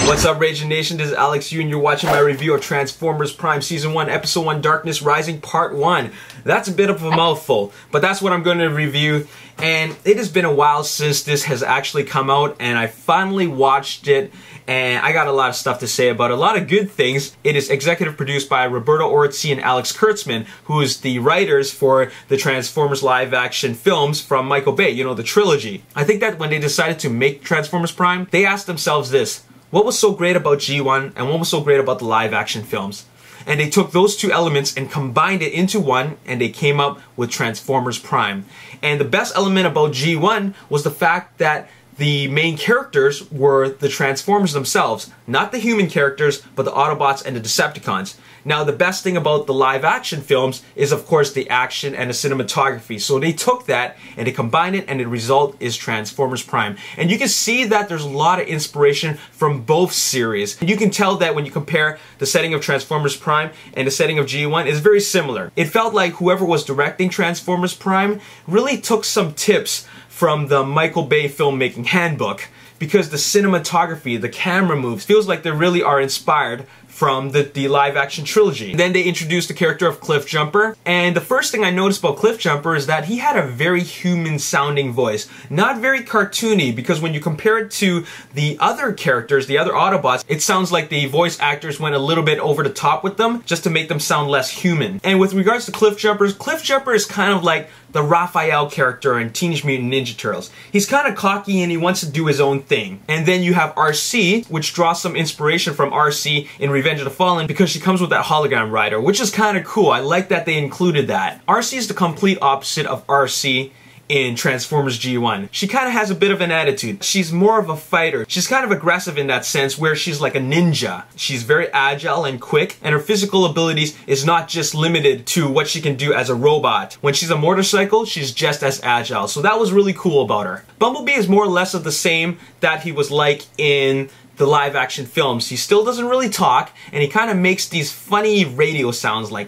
What's up, Ragin Nation? This is Alex Yu, and you're watching my review of Transformers Prime Season 1, Episode 1, Darkness Rising, Part 1. That's a bit of a mouthful, but that's what I'm going to review. And it has been a while since this has actually come out, and I finally watched it, and I got a lot of stuff to say about it. A lot of good things. It is executive produced by Roberto Orci and Alex Kurtzman, who is the writers for the Transformers live-action films from Michael Bay, you know, the trilogy. I think that when they decided to make Transformers Prime, they asked themselves this: what was so great about G1 and what was so great about the live-action films? And they took those two elements and combined it into one, and they came up with Transformers Prime. And the best element about G1 was the fact that the main characters were the Transformers themselves, not the human characters, but the Autobots and the Decepticons. Now, the best thing about the live-action films is, of course, the action and the cinematography. So they took that and they combined it, and the result is Transformers Prime. And you can see that there's a lot of inspiration from both series. And you can tell that when you compare the setting of Transformers Prime and the setting of G1, it's very similar. It felt like whoever was directing Transformers Prime really took some tips from the Michael Bay filmmaking handbook, because the cinematography, the camera moves, feels like they really are inspired from the live-action trilogy. Then they introduced the character of Cliff Jumper, and the first thing I noticed about Cliff Jumper is that he had a very human-sounding voice. Not very cartoony, because when you compare it to the other characters, the other Autobots, it sounds like the voice actors went a little bit over the top with them, just to make them sound less human. And with regards to Cliff Jumper is kind of like the Raphael character in Teenage Mutant Ninja Turtles. He's kind of cocky and he wants to do his own thing. And then you have RC, which draws some inspiration from RC in Revenge of the Fallen, because she comes with that hologram rider, which is kind of cool. I like that they included that. RC is the complete opposite of RC in Transformers G1. She kind of has a bit of an attitude. She's more of a fighter. She's kind of aggressive in that sense, where she's like a ninja. She's very agile and quick, and her physical abilities is not just limited to what she can do as a robot. When she's a motorcycle, she's just as agile. So that was really cool about her. Bumblebee is more or less of the same that he was like in the live-action films. He still doesn't really talk, and he kind of makes these funny radio sounds like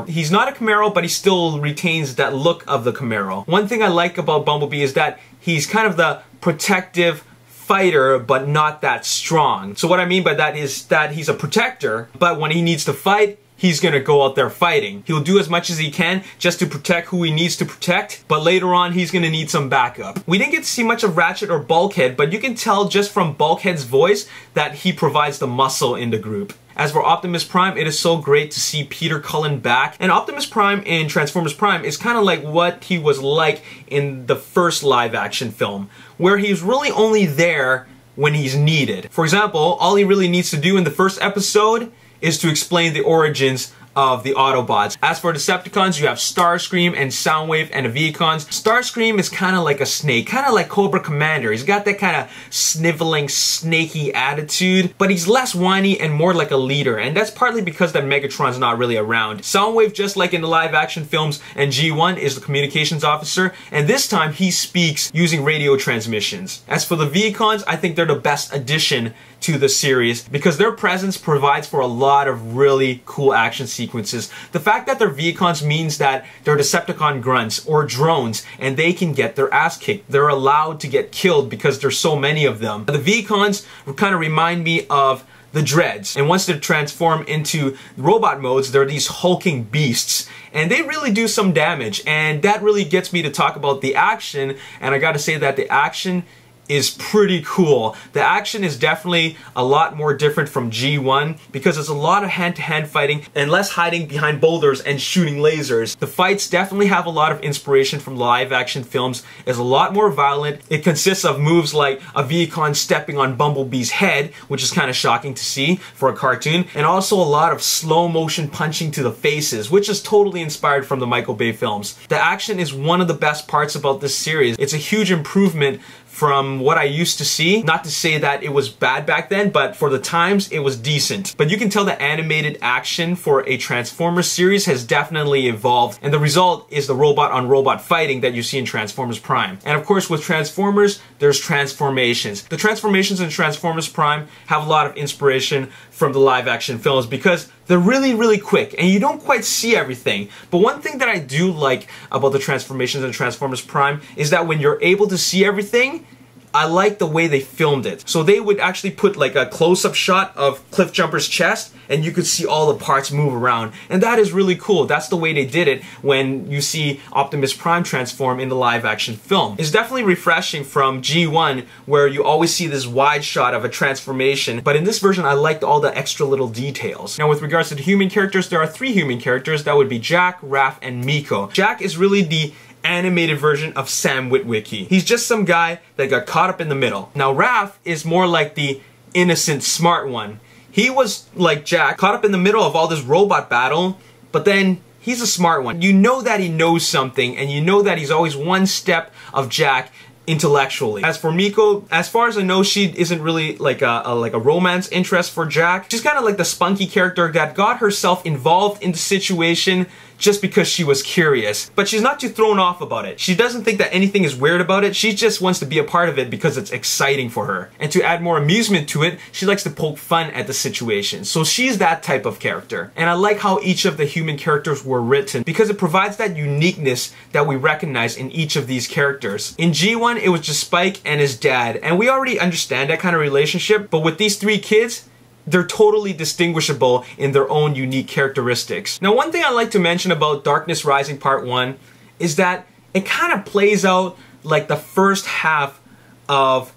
he's not a Camaro, but he still retains that look of the Camaro. One thing I like about Bumblebee is that he's kind of the protective fighter, but not that strong. So what I mean by that is that he's a protector, but when he needs to fight, he's gonna go out there fighting. He'll do as much as he can just to protect who he needs to protect, but later on he's gonna need some backup. We didn't get to see much of Ratchet or Bulkhead, but you can tell just from Bulkhead's voice that he provides the muscle in the group. As for Optimus Prime, it is so great to see Peter Cullen back. And Optimus Prime in Transformers Prime is kind of like what he was like in the first live-action film, where he's really only there when he's needed. For example, all he really needs to do in the first episode is to explain the origins of the Autobots. As for Decepticons, you have Starscream and Soundwave and the Vehicons. Starscream is kind of like a snake, kind of like Cobra Commander. He's got that kind of sniveling, snaky attitude, but he's less whiny and more like a leader, and that's partly because that Megatron's not really around. Soundwave, just like in the live-action films and G1, is the communications officer, and this time he speaks using radio transmissions. As for the Vehicons, I think they're the best addition to the series, because their presence provides for a lot of really cool action sequences. The fact that they're Vehicons means that they're Decepticon grunts or drones, and they can get their ass kicked. They're allowed to get killed because there's so many of them. The Vehicons kind of remind me of the Dreads, and once they transform into robot modes, they're these hulking beasts, and they really do some damage, and that really gets me to talk about the action. And I gotta say that the action is pretty cool. The action is definitely a lot more different from G1, because there's a lot of hand-to-hand fighting and less hiding behind boulders and shooting lasers. The fights definitely have a lot of inspiration from live-action films. It's a lot more violent. It consists of moves like a Vehicon stepping on Bumblebee's head, which is kind of shocking to see for a cartoon, and also a lot of slow-motion punching to the faces, which is totally inspired from the Michael Bay films. The action is one of the best parts about this series. It's a huge improvement from what I used to see. Not to say that it was bad back then, but for the times, it was decent. But you can tell the animated action for a Transformers series has definitely evolved, and the result is the robot-on-robot fighting that you see in Transformers Prime. And of course, with Transformers, there's transformations. The transformations in Transformers Prime have a lot of inspiration from the live-action films, because they're really, really quick, and you don't quite see everything. But one thing that I do like about the transformations in Transformers Prime is that when you're able to see everything, I like the way they filmed it. So they would actually put like a close-up shot of Cliffjumper's chest, and you could see all the parts move around. And that is really cool. That's the way they did it when you see Optimus Prime transform in the live-action film. It's definitely refreshing from G1, where you always see this wide shot of a transformation. But in this version, I liked all the extra little details. Now, with regards to the human characters, there are 3 human characters. That would be Jack, Raph, and Miko. Jack is really the animated version of Sam Witwicky. He's just some guy that got caught up in the middle. Now Raph is more like the innocent, smart one. He was like Jack, caught up in the middle of all this robot battle, but then he's a smart one. You know that he knows something, and you know that he's always one step of Jack intellectually. As for Miko, as far as I know, she isn't really like a romance interest for Jack. She's kind of like the spunky character that got herself involved in the situation just because she was curious. But she's not too thrown off about it. She doesn't think that anything is weird about it. She just wants to be a part of it because it's exciting for her. And to add more amusement to it, she likes to poke fun at the situation. So she's that type of character. And I like how each of the human characters were written because it provides that uniqueness that we recognize in each of these characters. In G1, it was just Spike and his dad. And we already understand that kind of relationship. But with these 3 kids, they're totally distinguishable in their own unique characteristics. Now, one thing I like to mention about Darkness Rising Part 1 is that it kind of plays out like the first half of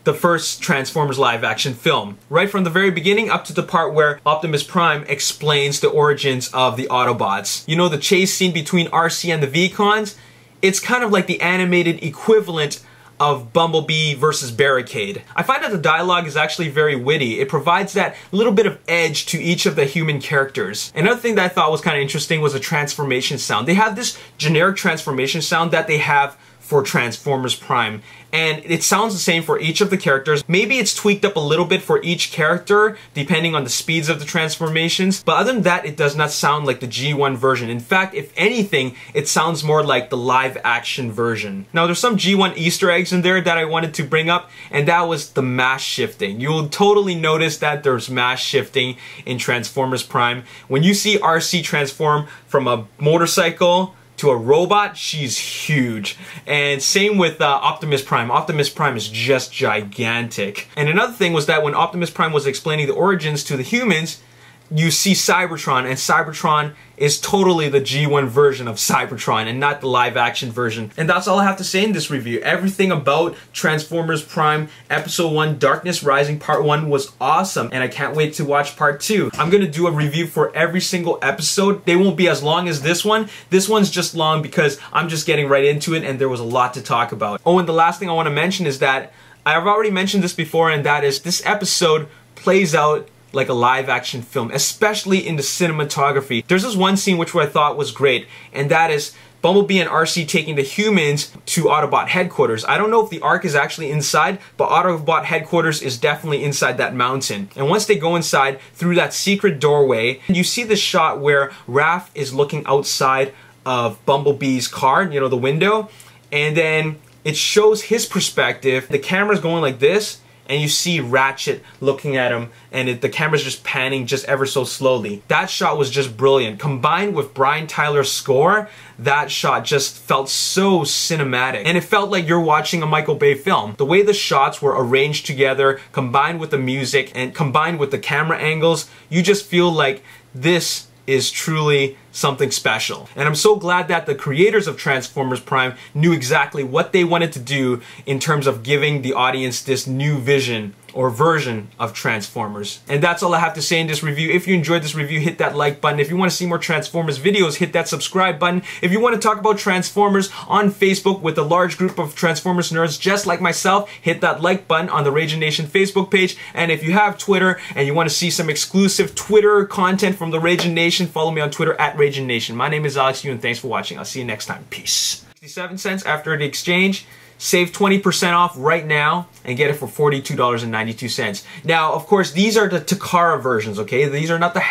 the first Transformers live action film. Right from the very beginning up to the part where Optimus Prime explains the origins of the Autobots. You know, the chase scene between RC and the V-Cons? It's kind of like the animated equivalent of Bumblebee versus Barricade. I find that the dialogue is actually very witty. It provides that little bit of edge to each of the human characters. Another thing that I thought was kind of interesting was the transformation sound. They have this generic transformation sound that they have for Transformers Prime, and it sounds the same for each of the characters. Maybe it's tweaked up a little bit for each character depending on the speeds of the transformations, but other than that, it does not sound like the G1 version. In fact, if anything, it sounds more like the live action version. Now, there's some G1 Easter eggs in there that I wanted to bring up, and that was the mass shifting. You'll totally notice that there's mass shifting in Transformers Prime. When you see RC transform from a motorcycle to a robot, she's huge. And same with Optimus Prime. Optimus Prime is just gigantic. And another thing was that when Optimus Prime was explaining the origins to the humans, you see Cybertron, and Cybertron is totally the G1 version of Cybertron and not the live action version. And that's all I have to say in this review. Everything about Transformers Prime Episode 1 Darkness Rising Part 1 was awesome, and I can't wait to watch Part 2. I'm gonna do a review for every single episode. They won't be as long as this one. This one's just long because I'm just getting right into it and there was a lot to talk about. Oh, and the last thing I want to mention is that I've already mentioned this before, and that is this episode plays out like a live action film, especially in the cinematography. There's this one scene which I thought was great, and that is Bumblebee and RC taking the humans to Autobot headquarters. I don't know if the Ark is actually inside, but Autobot headquarters is definitely inside that mountain. And once they go inside, through that secret doorway, you see the shot where Raph is looking outside of Bumblebee's car, you know, the window, and then it shows his perspective. The camera's going like this, and you see Ratchet looking at him, and the camera's just panning just ever so slowly. That shot was just brilliant. Combined with Brian Tyler's score, that shot just felt so cinematic. And it felt like you're watching a Michael Bay film. The way the shots were arranged together, combined with the music, and combined with the camera angles, you just feel like this is truly something special. And I'm so glad that the creators of Transformers Prime knew exactly what they wanted to do in terms of giving the audience this new vision or version of Transformers. And that's all I have to say in this review. If you enjoyed this review, hit that like button. If you want to see more Transformers videos, hit that subscribe button. If you want to talk about Transformers on Facebook with a large group of Transformers nerds just like myself, hit that like button on the Ragin Nation Facebook page. And if you have Twitter and you want to see some exclusive Twitter content from the Ragin Nation, follow me on Twitter at Ragin Nation. My name is Alex Yu, and thanks for watching. I'll see you next time. Peace. 67 cents after the exchange. Save 20% off right now and get it for $42.92. Now, of course, these are the Takara versions, okay? These are not the